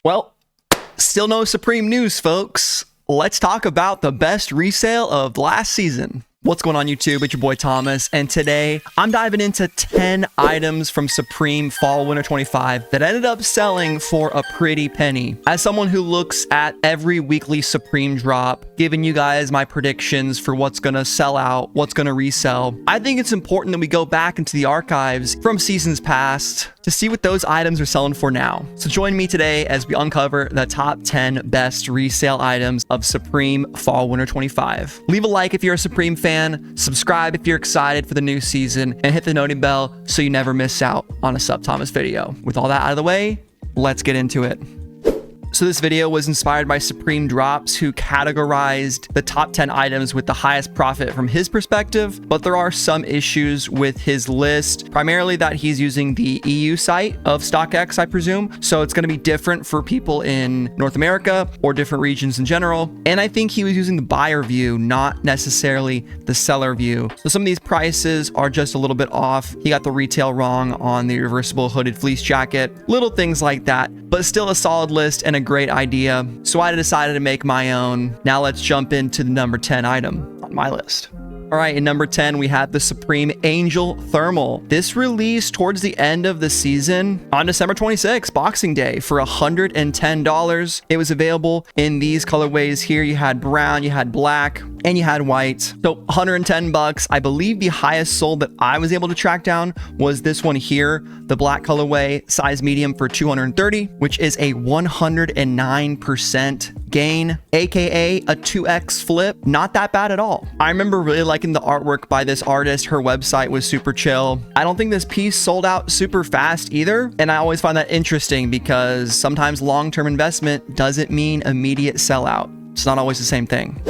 Well, still no Supreme news, folks. Let's talk about the best resale of last season. What's going on, YouTube? It's your boy Thomas, and today I'm diving into 10 items from Supreme Fall Winter 25 that ended up selling for a pretty penny. As someone who looks at every weekly Supreme drop, giving you guys my predictions for what's gonna sell out, what's gonna resell, I think it's important that we go back into the archives from seasons past to see what those items are selling for now. So join me today as we uncover the top 10 best resale items of Supreme Fall Winter 25. Leave a like if you're a Supreme fan, subscribe if you're excited for the new season, and hit the notifying bell so you never miss out on a SupThomas video. With all that out of the way, let's get into it. So this video was inspired by Supreme Drops, who categorized the top 10 items with the highest profit from his perspective, but there are some issues with his list, primarily that he's using the EU site of StockX, I presume. So it's going to be different for people in North America or different regions in general. And I think he was using the buyer view, not necessarily the seller view. So some of these prices are just a little bit off. He got the retail wrong on the reversible hooded fleece jacket, little things like that, but still a solid list and a great idea. So I decided to make my own. Now let's jump into the number 10 item on my list. All right, in number 10, we have the Supreme Angel Thermal. This released towards the end of the season on December 26th, Boxing Day, for $110. It was available in these colorways here. You had brown, you had black, and you had white. So 110 bucks. I believe the highest sold that I was able to track down was this one here, the black colorway, size medium, for 230, which is a 109% gain, aka a 2x flip. Not that bad at all. I remember really liking the artwork by this artist. Her website was super chill. I don't think this piece sold out super fast either, and I always find that interesting because sometimes long-term investment doesn't mean immediate sellout. It's not always the same thing.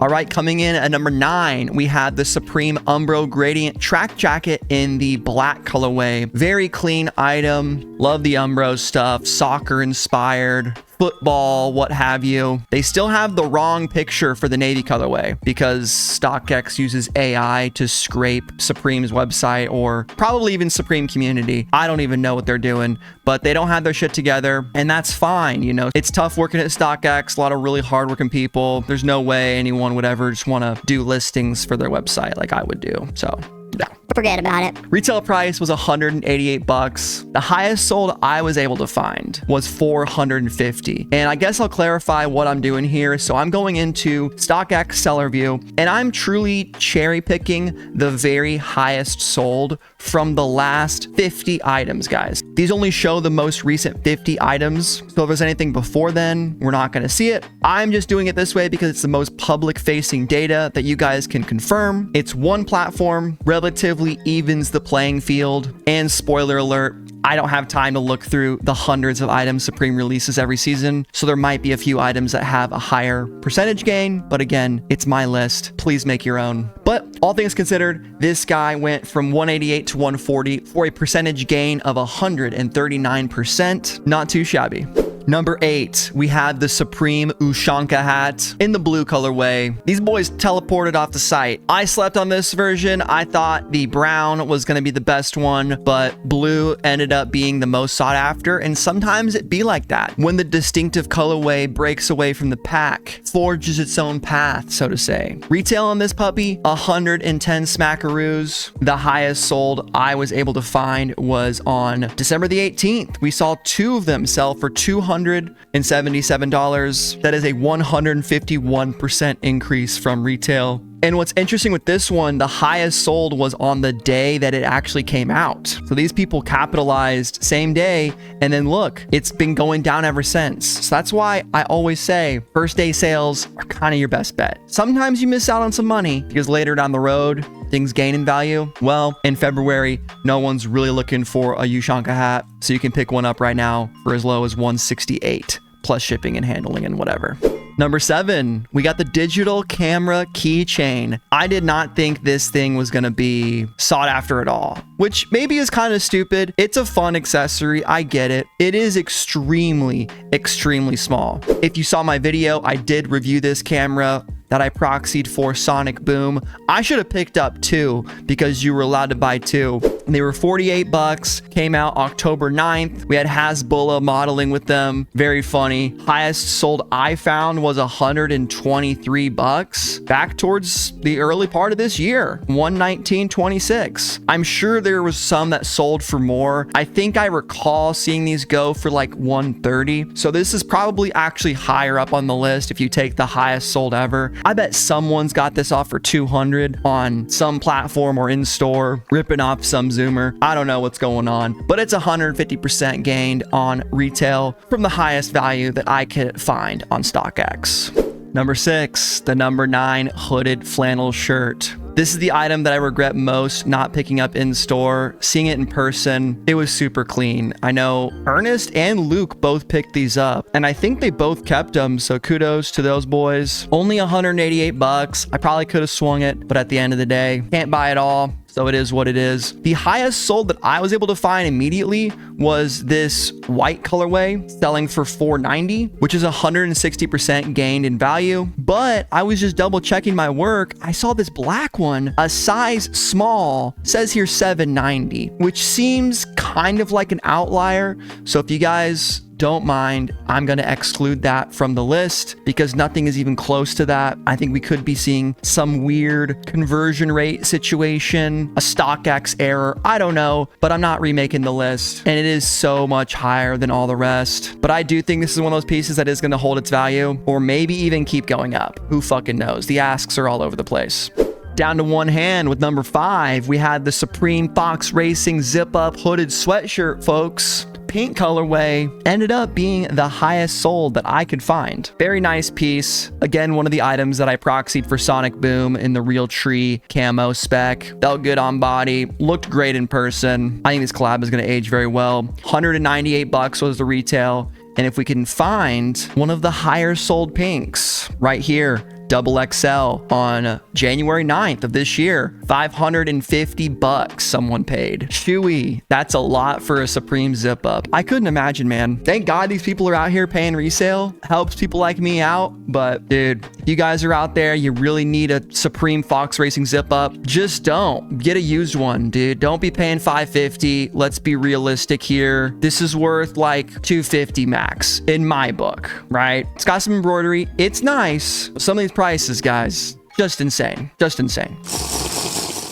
All right, coming in at number 9, we had the Supreme Umbro Gradient Track Jacket in the black colorway. Very clean item. Love the Umbro stuff, soccer inspired, football, what have you. They still have the wrong picture for the navy colorway because StockX uses AI to scrape Supreme's website, or probably even Supreme community. I don't even know what they're doing, but they don't have their shit together, and that's fine. You know, it's tough working at StockX, a lot of really hardworking people. There's no way anyone would ever just want to do listings for their website like I would do. So no. Forget about it. Retail price was 188 bucks. The highest sold I was able to find was 450. And I guess I'll clarify what I'm doing here. So I'm going into StockX seller view, and I'm truly cherry picking the very highest sold from the last 50 items, guys. These only show the most recent 50 items. So if there's anything before then, we're not going to see it. I'm just doing it this way because it's the most public facing data that you guys can confirm. It's one platform, relatively evens the playing field, and spoiler alert, I don't have time to look through the hundreds of items Supreme releases every season, so there might be a few items that have a higher percentage gain, but again, it's my list. Please make your own. But all things considered, this guy went from 188 to 140 for a percentage gain of 139%. Not too shabby. Number 8, we had the Supreme Ushanka hat in the blue colorway. These boys teleported off the site. I slept on this version. I thought the brown was going to be the best one, but blue ended up being the most sought after, and sometimes it be like that. When the distinctive colorway breaks away from the pack, forges its own path, so to say. Retail on this puppy, 110 smackaroos. The highest sold I was able to find was on December the 18th. We saw 2 of them sell for $277. That is a 151% increase from retail. And what's interesting with this one, the highest sold was on the day that it actually came out. So these people capitalized same day, and then look, it's been going down ever since. So that's why I always say first day sales are kind of your best bet. Sometimes you miss out on some money because later down the road, things gain in value. Well, in February, no one's really looking for a Ushanka hat, so you can pick one up right now for as low as $168, plus shipping and handling and whatever. Number 7, we got the digital camera keychain. I did not think this thing was going to be sought after at all, which maybe is kind of stupid. It's a fun accessory. I get it. It is extremely, extremely small. If you saw my video, I did review this camera that I proxied for Sonic Boom. I should have picked up 2 because you were allowed to buy 2. They were 48 bucks, came out October 9th. We had Hasbulla modeling with them. Very funny. Highest sold I found was 123 bucks back towards the early part of this year, 119.26. I'm sure there was some that sold for more. I think I recall seeing these go for like 130. So this is probably actually higher up on the list if you take the highest sold ever. I bet someone's got this off for 200 on some platform or in store, ripping off some Zoomer. I don't know what's going on, but it's 150% gained on retail from the highest value that I could find on StockX. Number 6, the number 9 hooded flannel shirt. This is the item that I regret most not picking up in store. Seeing it in person, it was super clean. I know Ernest and Luke both picked these up, and I think they both kept them, so kudos to those boys. Only 188 bucks. I probably could have swung it, but at the end of the day, can't buy it all. So it is what it is. The highest sold that I was able to find immediately was this white colorway selling for $490, which is 160% gained in value. But I was just double checking my work. I saw this black one, a size small, says here $790, which seems kind of like an outlier. So if you guys don't mind, I'm going to exclude that from the list because nothing is even close to that. I think we could be seeing some weird conversion rate situation, a StockX error. I don't know, but I'm not remaking the list. And it is so much higher than all the rest. But I do think this is one of those pieces that is going to hold its value or maybe even keep going up. Who fucking knows? The asks are all over the place. Down to one hand with number 5, we had the Supreme Fox Racing Zip Up Hooded Sweatshirt, folks. Pink colorway ended up being the highest sold that I could find. Very nice piece. Again, one of the items that I proxied for Sonic Boom in the Real Tree camo spec. Felt good on body, looked great in person. I think this collab is going to age very well. 198 bucks was the retail. And if we can find one of the higher sold pinks right here, double XL on January 9th of this year, 550 bucks someone paid. Chewy, that's a lot for a Supreme zip up. I couldn't imagine, man. Thank God these people are out here paying resale. Helps people like me out. But dude, if you guys are out there, you really need a Supreme Fox Racing zip up, just don't. Get a used one, dude. Don't be paying 550. Let's be realistic here. This is worth like 250 max in my book, right? It's got some embroidery. It's nice. Some of these prices, guys, just insane. Just insane.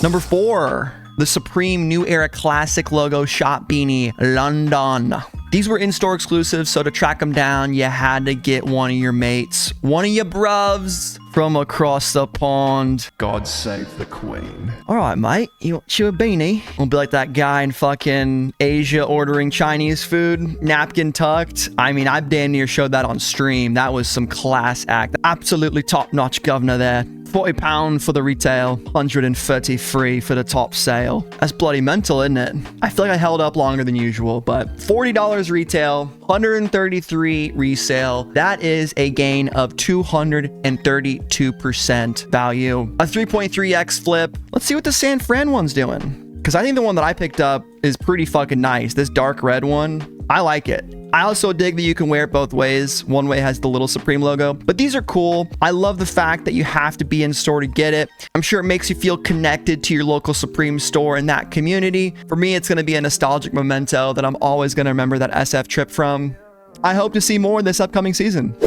Number 4, the Supreme New Era Classic logo shop beanie, London. These were in-store exclusives, so to track them down, you had to get one of your mates, one of your bruvs from across the pond. God save the Queen. All right, mate, you want you a beanie? I'll be like that guy in fucking Asia ordering Chinese food, napkin tucked. I mean, I damn near showed that on stream. That was some class act. Absolutely top-notch governor there. £40 for the retail, 130 free for the top sale. That's bloody mental, isn't it? I feel like I held up longer than usual, but $40 retail, 133 resale. That is a gain of 232% value. A 3.3x flip. Let's see what the San Fran one's doing. Because I think the one that I picked up is pretty fucking nice. This dark red one, I like it. I also dig that you can wear it both ways. One way has the little Supreme logo, but these are cool. I love the fact that you have to be in store to get it. I'm sure it makes you feel connected to your local Supreme store and that community. For me, it's going to be a nostalgic memento that I'm always going to remember that SF trip from. I hope to see more this upcoming season.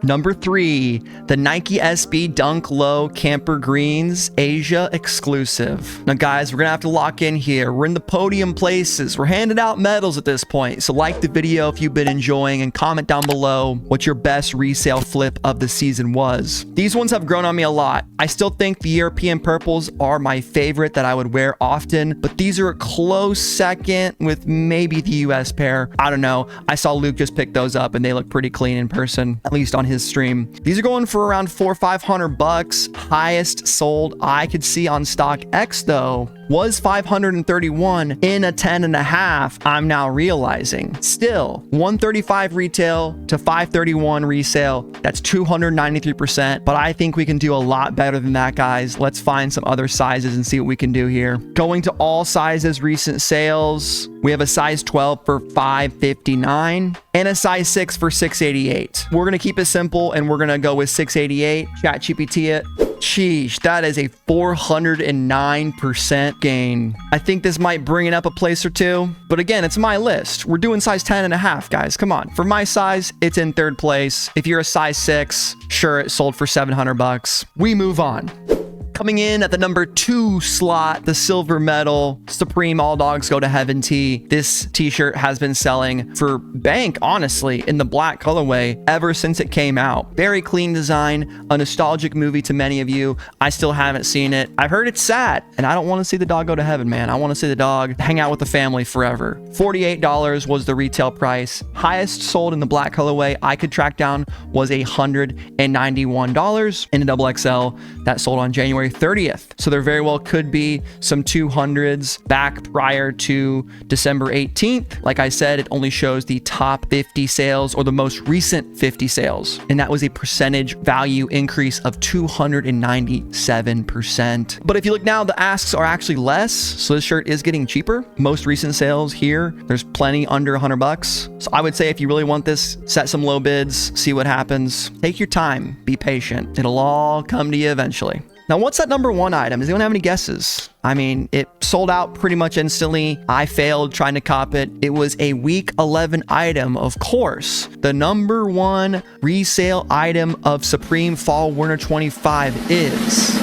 Number 3, the Nike SB Dunk Low Camper Greens Asia exclusive. Now guys, we're gonna have to lock in here. We're in the podium places. We're handing out medals at this point. So like the video if you've been enjoying and comment down below what your best resale flip of the season was. These ones have grown on me a lot. I still think the European purples are my favorite that I would wear often, but these are a close second with maybe the US pair. I don't know. I saw Luke just pick those up and they look pretty clean in person, at least on his stream. These are going for around $400 or $500. Highest sold I could see on StockX though was 531 in a 10.5. I'm now realizing still 135 retail to 531 resale. That's 293%, but I think we can do a lot better than that, guys. Let's find some other sizes and see what we can do here. Going to all sizes recent sales, we have a size 12 for $559 and a size 6 for $688. We're gonna keep it simple and we're gonna go with $688. ChatGPT it. Sheesh, that is a 409% gain. I think this might bring it up a place or two, but again, it's my list. We're doing size 10.5, guys. Come on. For my size, it's in 3rd place. If you're a size 6, sure, it sold for $700. We move on. Coming in at the number 2 slot, the silver medal Supreme All Dogs Go to Heaven tee. This t-shirt has been selling for bank, honestly, in the black colorway ever since it came out. Very clean design, a nostalgic movie to many of you. I still haven't seen it. I've heard it's sad, and I don't want to see the dog go to heaven, man. I want to see the dog hang out with the family forever. $48 was the retail price. Highest sold in the black colorway I could track down was $191 in a XXL that sold on January 30th. So there very well could be some 200s back prior to December 18th. Like I said, it only shows the top 50 sales or the most recent 50 sales. And that was a percentage value increase of 297%. But if you look now, the asks are actually less. So this shirt is getting cheaper. Most recent sales here, there's plenty under $100. So I would say if you really want this, set some low bids, see what happens. Take your time, be patient. It'll all come to you eventually. Now, what's that number 1 item? Does anyone have any guesses? I mean, it sold out pretty much instantly. I failed trying to cop it. It was a week 11 item, of course. The number 1 resale item of Supreme Fall Winter 25 is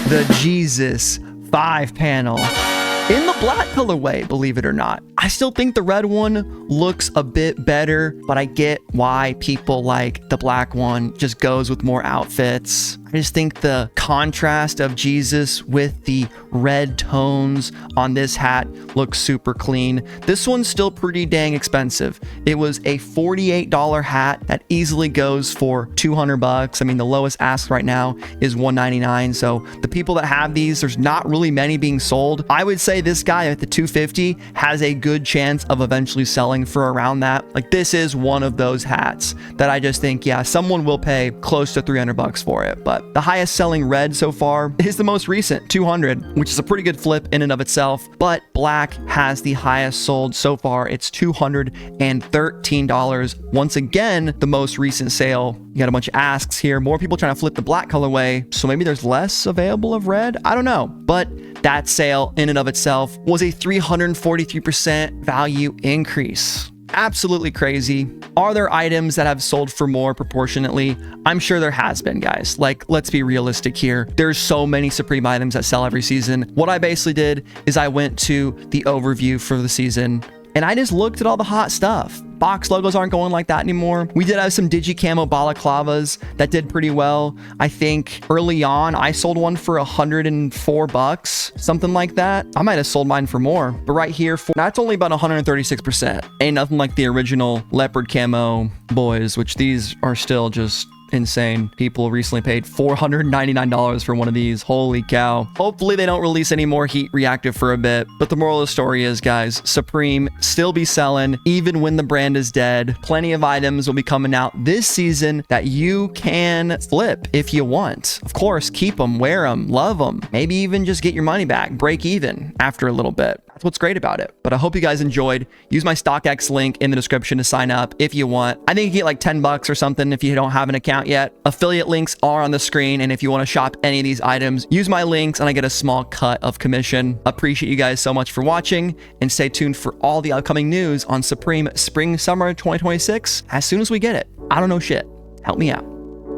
the Jesus 5-panel. In the black colorway, believe it or not. I still think the red one looks a bit better, but I get why people like the black one. Just goes with more outfits. I just think the contrast of Jesus with the red tones on this hat looks super clean. This one's still pretty dang expensive. It was a $48 hat that easily goes for $200. I mean, the lowest ask right now is $199. So the people that have these, there's not really many being sold. I would say this guy at the $250 has a good chance of eventually selling for around that. Like, this is one of those hats that I just think, yeah, someone will pay close to $300 for it. But the highest selling red so far is the most recent, $200, which is a pretty good flip in and of itself. But black has the highest sold so far. It's $213. Once again, the most recent sale. You got a bunch of asks here. More people trying to flip the black colorway. So maybe there's less available of red. I don't know. But that sale in and of itself was a 343% value increase. Absolutely crazy. Are there items that have sold for more proportionately? I'm sure there has been, guys. Like, let's be realistic here. There's so many Supreme items that sell every season. What I basically did is I went to the overview for the season and I just looked at all the hot stuff. Box logos aren't going like that anymore. We did have some digi camo balaclavas that did pretty well. I think early on I sold one for $104, something like that. I might have sold mine for more, but right here, that's only about 136%. Ain't nothing like the original leopard camo boys, which these are still just insane. People recently paid $499 for one of these. Holy cow. Hopefully they don't release any more heat reactive for a bit. But the moral of the story is, guys, Supreme still be selling even when the brand is dead. Plenty of items will be coming out this season that you can flip if you want. Of course, keep them, wear them, love them. Maybe even just get your money back, break even after a little bit. That's what's great about it. But I hope you guys enjoyed. Use my StockX link in the description to sign up if you want. I think you get like $10 or something if you don't have an account yet. Affiliate links are on the screen, and if you want to shop any of these items, use my links and I get a small cut of commission. Appreciate you guys so much for watching, and stay tuned for all the upcoming news on Supreme Spring Summer 2026 as soon as we get it. I don't know shit. Help me out.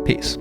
Peace.